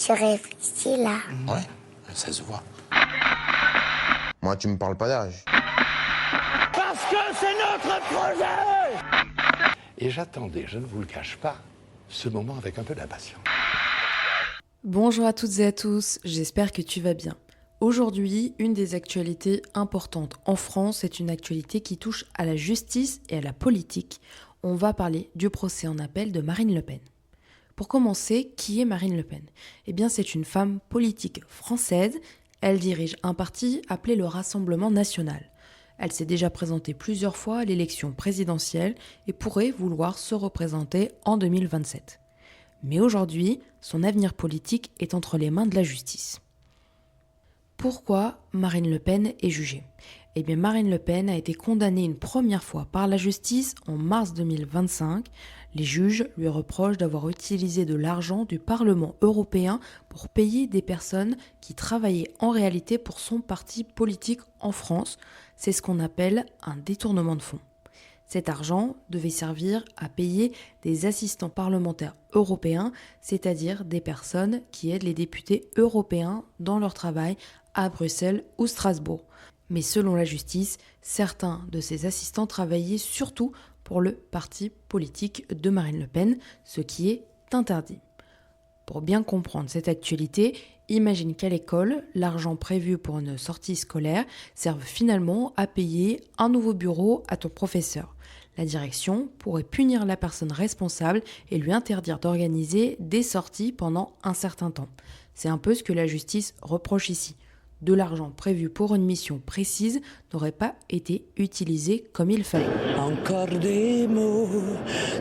Je réfléchis là. Ouais, ça se voit. Moi, tu me parles pas d'âge. Parce que c'est notre projet! Et j'attendais, je ne vous le cache pas, ce moment avec un peu d'impatience. Bonjour à toutes et à tous, j'espère que tu vas bien. Aujourd'hui, une des actualités importantes en France est une actualité qui touche à la justice et à la politique. On va parler du procès en appel de Marine Le Pen. Pour commencer, qui est Marine Le Pen ? Eh bien, c'est une femme politique française. Elle dirige un parti appelé le Rassemblement national. Elle s'est déjà présentée plusieurs fois à l'élection présidentielle et pourrait vouloir se représenter en 2027. Mais aujourd'hui, son avenir politique est entre les mains de la justice. Pourquoi Marine Le Pen est jugée ? Eh bien, Marine Le Pen a été condamnée une première fois par la justice en mars 2025. Les juges lui reprochent d'avoir utilisé de l'argent du Parlement européen pour payer des personnes qui travaillaient en réalité pour son parti politique en France. C'est ce qu'on appelle un détournement de fonds. Cet argent devait servir à payer des assistants parlementaires européens, c'est-à-dire des personnes qui aident les députés européens dans leur travail à Bruxelles ou Strasbourg. Mais selon la justice, certains de ces assistants travaillaient surtout pour le parti politique de Marine Le Pen, ce qui est interdit. Pour bien comprendre cette actualité, imagine qu'à l'école, l'argent prévu pour une sortie scolaire serve finalement à payer un nouveau bureau à ton professeur. La direction pourrait punir la personne responsable et lui interdire d'organiser des sorties pendant un certain temps. C'est un peu ce que la justice reproche ici. De l'argent prévu pour une mission précise n'aurait pas été utilisé comme il fallait. Encore des mots,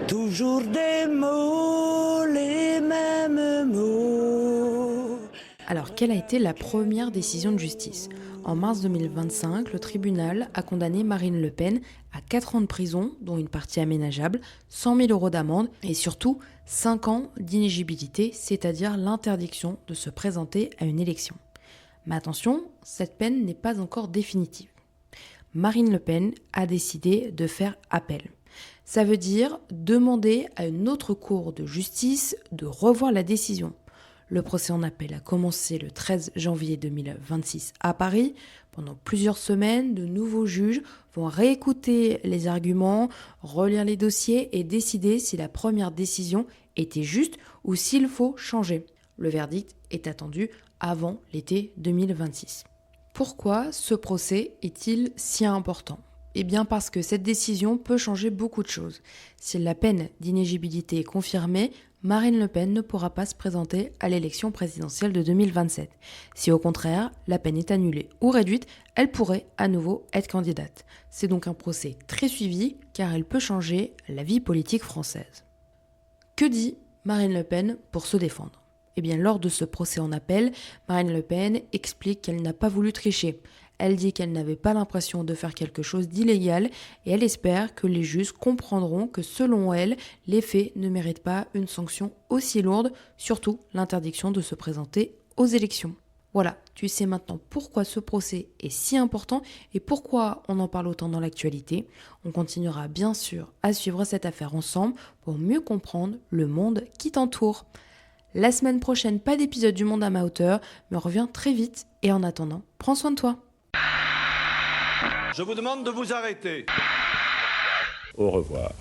toujours des mots, les mêmes mots. Alors, quelle a été la première décision de justice ? En mars 2025, le tribunal a condamné Marine Le Pen à 4 ans de prison, dont une partie aménageable, 100 000 euros d'amende et surtout 5 ans d'inéligibilité, c'est-à-dire l'interdiction de se présenter à une élection. Mais attention, cette peine n'est pas encore définitive. Marine Le Pen a décidé de faire appel. Ça veut dire demander à une autre cour de justice de revoir la décision. Le procès en appel a commencé le 13 janvier 2026 à Paris. Pendant plusieurs semaines, de nouveaux juges vont réécouter les arguments, relire les dossiers et décider si la première décision était juste ou s'il faut changer. Le verdict est attendu avant l'été 2026. Pourquoi ce procès est-il si important ? Eh bien parce que cette décision peut changer beaucoup de choses. Si la peine d'inéligibilité est confirmée, Marine Le Pen ne pourra pas se présenter à l'élection présidentielle de 2027. Si au contraire, la peine est annulée ou réduite, elle pourrait à nouveau être candidate. C'est donc un procès très suivi car elle peut changer la vie politique française. Que dit Marine Le Pen pour se défendre ? Eh bien, lors de ce procès en appel, Marine Le Pen explique qu'elle n'a pas voulu tricher. Elle dit qu'elle n'avait pas l'impression de faire quelque chose d'illégal et elle espère que les juges comprendront que selon elle, les faits ne méritent pas une sanction aussi lourde, surtout l'interdiction de se présenter aux élections. Voilà, tu sais maintenant pourquoi ce procès est si important et pourquoi on en parle autant dans l'actualité. On continuera bien sûr à suivre cette affaire ensemble pour mieux comprendre le monde qui t'entoure. La semaine prochaine, pas d'épisode du Monde à ma hauteur, mais on revient très vite et en attendant, prends soin de toi. Je vous demande de vous arrêter. Au revoir.